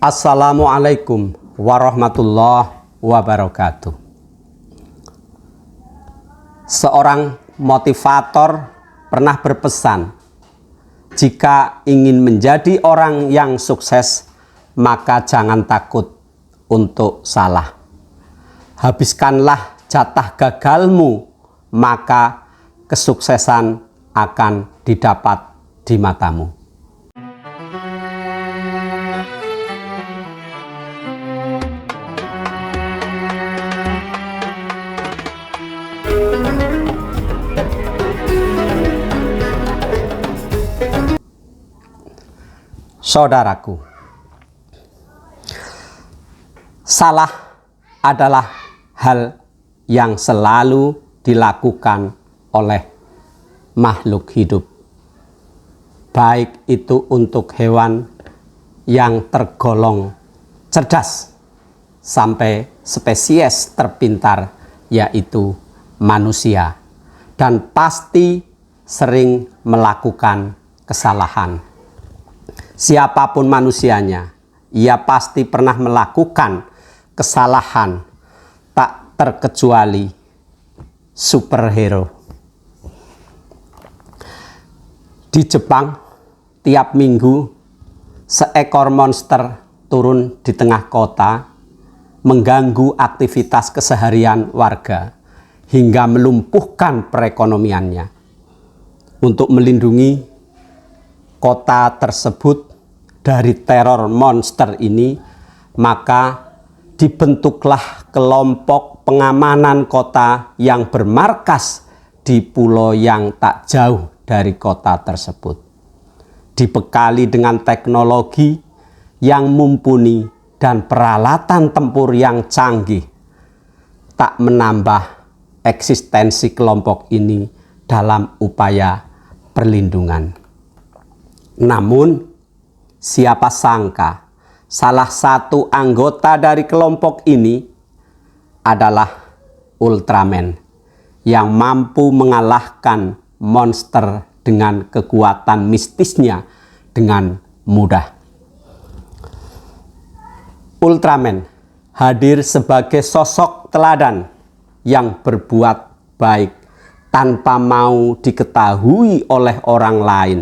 Assalamualaikum warahmatullahi wabarakatuh. Seorang motivator pernah berpesan, jika ingin menjadi orang yang sukses, maka jangan takut untuk salah. Habiskanlah jatah gagalmu, maka kesuksesan akan didapat di matamu. Saudaraku, salah adalah hal yang selalu dilakukan oleh makhluk hidup, baik itu untuk hewan yang tergolong cerdas sampai spesies terpintar, yaitu manusia, dan pasti sering melakukan kesalahan. Siapapun manusianya, ia pasti pernah melakukan kesalahan, tak terkecuali superhero. Di Jepang, tiap minggu seekor monster turun di tengah kota, mengganggu aktivitas keseharian warga hingga melumpuhkan perekonomiannya. Untuk melindungi kota tersebut dari teror monster ini, maka dibentuklah kelompok pengamanan kota yang bermarkas di pulau yang tak jauh dari kota tersebut. Dibekali dengan teknologi yang mumpuni dan peralatan tempur yang canggih, tak menambah eksistensi kelompok ini dalam upaya perlindungan. Namun, siapa sangka salah satu anggota dari kelompok ini adalah Ultraman yang mampu mengalahkan monster dengan kekuatan mistisnya dengan mudah. Ultraman hadir sebagai sosok teladan yang berbuat baik tanpa mau diketahui oleh orang lain.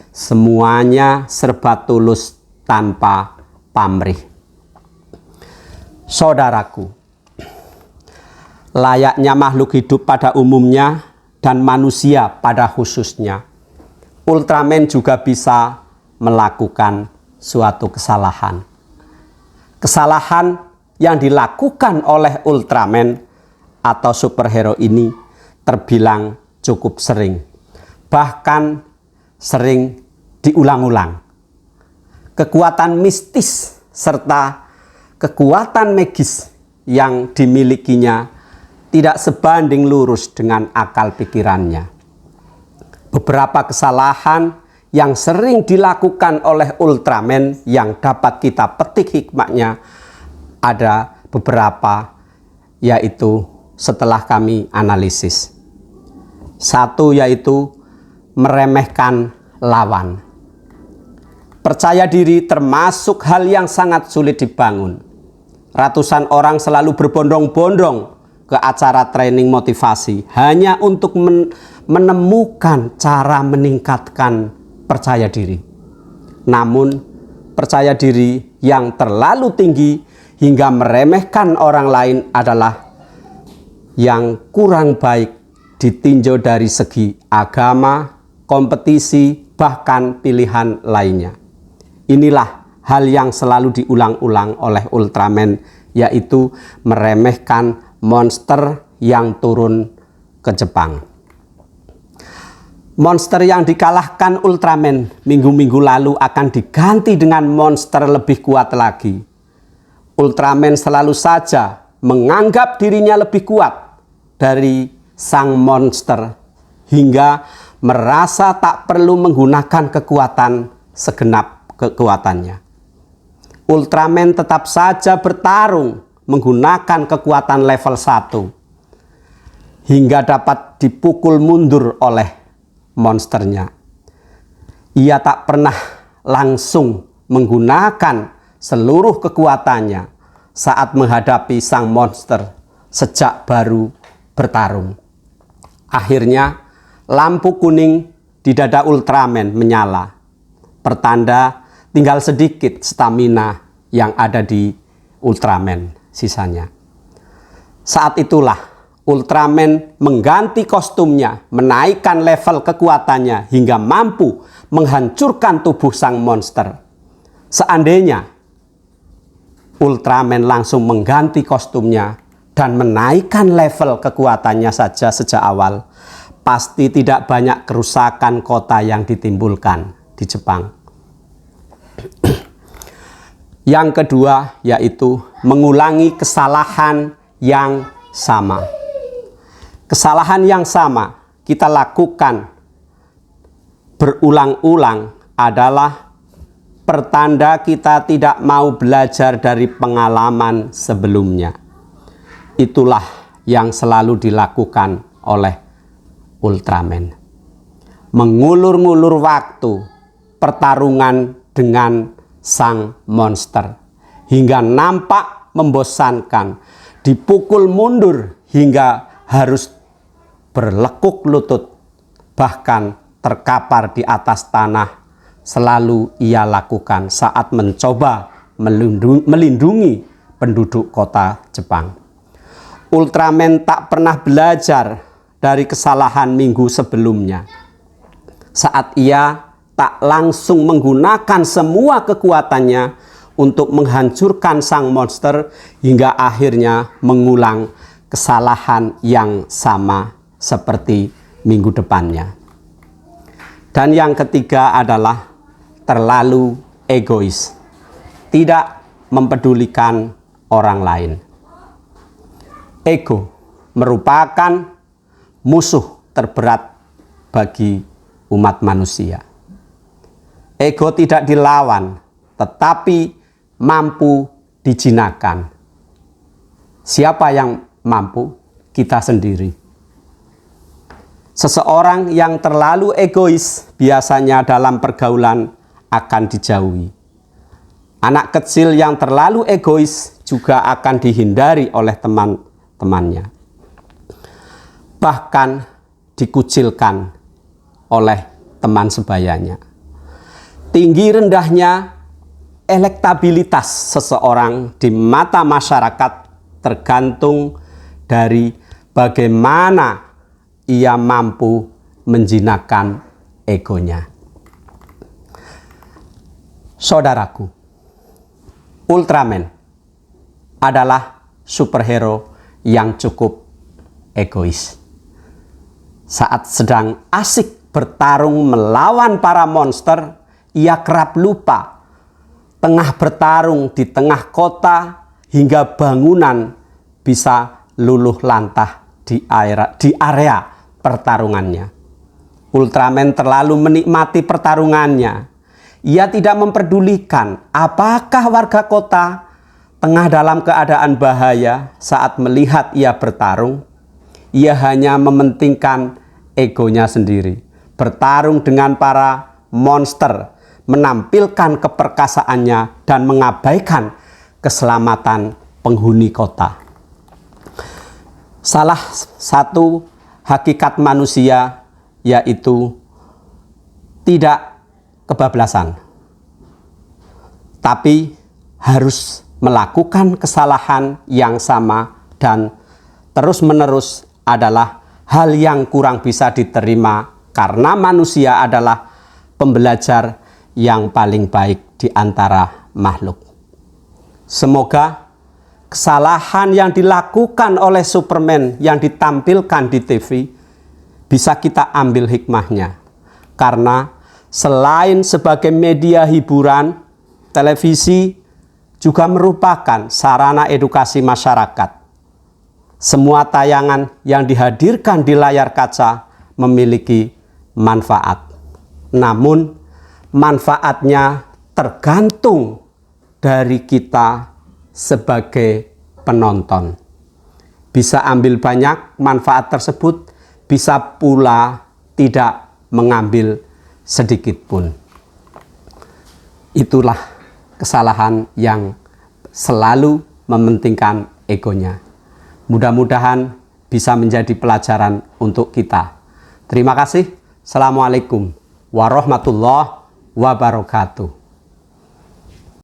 Semuanya serba tulus tanpa pamrih. Saudaraku, layaknya makhluk hidup pada umumnya dan manusia pada khususnya, Ultraman juga bisa melakukan suatu kesalahan. Kesalahan yang dilakukan oleh Ultraman atau superhero ini terbilang cukup sering, bahkan sering diulang-ulang. Kekuatan mistis serta kekuatan magis yang dimilikinya tidak sebanding lurus dengan akal pikirannya. Beberapa kesalahan yang sering dilakukan oleh Ultraman yang dapat kita petik hikmahnya ada beberapa, yaitu setelah kami analisis. Satu, yaitu meremehkan lawan. Percaya diri termasuk hal yang sangat sulit dibangun. Ratusan orang selalu berbondong-bondong ke acara training motivasi hanya untuk menemukan cara meningkatkan percaya diri. Namun, percaya diri yang terlalu tinggi hingga meremehkan orang lain adalah yang kurang baik ditinjau dari segi agama, kompetisi, bahkan pilihan lainnya. Inilah hal yang selalu diulang-ulang oleh Ultraman, yaitu meremehkan monster yang turun ke Jepang. Monster yang dikalahkan Ultraman minggu-minggu lalu akan diganti dengan monster lebih kuat lagi. Ultraman selalu saja menganggap dirinya lebih kuat dari sang monster hingga merasa tak perlu menggunakan kekuatan segenap kekuatannya. Ultraman tetap saja bertarung menggunakan kekuatan level 1 hingga dapat dipukul mundur oleh monsternya. Ia tak pernah langsung menggunakan seluruh kekuatannya saat menghadapi sang monster sejak baru bertarung. Akhirnya lampu kuning di dada Ultraman menyala, pertanda tinggal sedikit stamina yang ada di Ultraman sisanya. Saat itulah Ultraman mengganti kostumnya, menaikkan level kekuatannya hingga mampu menghancurkan tubuh sang monster. Seandainya Ultraman langsung mengganti kostumnya dan menaikkan level kekuatannya saja sejak awal, pasti tidak banyak kerusakan kota yang ditimbulkan di Jepang. Yang kedua yaitu mengulangi kesalahan yang sama. Kesalahan yang sama kita lakukan berulang-ulang adalah pertanda kita tidak mau belajar dari pengalaman sebelumnya. Itulah yang selalu dilakukan oleh Ultraman. Mengulur-ngulur waktu pertarungan dengan sang monster hingga nampak membosankan, dipukul mundur hingga harus berlekuk lutut, bahkan terkapar di atas tanah, selalu ia lakukan saat mencoba melindungi penduduk kota Jepang. Ultraman tak pernah belajar dari kesalahan minggu sebelumnya, saat ia tak langsung menggunakan semua kekuatannya untuk menghancurkan sang monster hingga akhirnya mengulang kesalahan yang sama seperti minggu depannya. Dan yang ketiga adalah terlalu egois, tidak mempedulikan orang lain. Ego merupakan musuh terberat bagi umat manusia. Ego tidak dilawan, tetapi mampu dijinakan. Siapa yang mampu? Kita sendiri. Seseorang yang terlalu egois biasanya dalam pergaulan akan dijauhi. Anak kecil yang terlalu egois juga akan dihindari oleh teman-temannya. Bahkan dikucilkan oleh teman sebayanya. Tinggi rendahnya elektabilitas seseorang di mata masyarakat tergantung dari bagaimana ia mampu menjinakkan egonya. Saudaraku, Ultraman adalah superhero yang cukup egois. Saat sedang asik bertarung melawan para monster, ia kerap lupa tengah bertarung di tengah kota hingga bangunan bisa luluh lantah di area pertarungannya. Ultraman terlalu menikmati pertarungannya. Ia tidak memperdulikan apakah warga kota tengah dalam keadaan bahaya saat melihat ia bertarung. Ia hanya mementingkan egonya sendiri. Bertarung dengan para monster, menampilkan keperkasaannya dan mengabaikan keselamatan penghuni kota. Salah satu hakikat manusia yaitu tidak kebablasan, tapi harus melakukan kesalahan yang sama dan terus-menerus adalah hal yang kurang bisa diterima karena manusia adalah pembelajar yang paling baik di antara makhluk. Semoga kesalahan yang dilakukan oleh Superman yang ditampilkan di TV bisa kita ambil hikmahnya. Karena selain sebagai media hiburan, televisi juga merupakan sarana edukasi masyarakat. Semua tayangan yang dihadirkan di layar kaca memiliki manfaat. Namun manfaatnya tergantung dari kita sebagai penonton. Bisa ambil banyak manfaat tersebut, bisa pula tidak mengambil sedikit pun. Itulah kesalahan yang selalu mementingkan egonya. Mudah-mudahan bisa menjadi pelajaran untuk kita. Terima kasih. Assalamualaikum warahmatullahi wabarakatuh.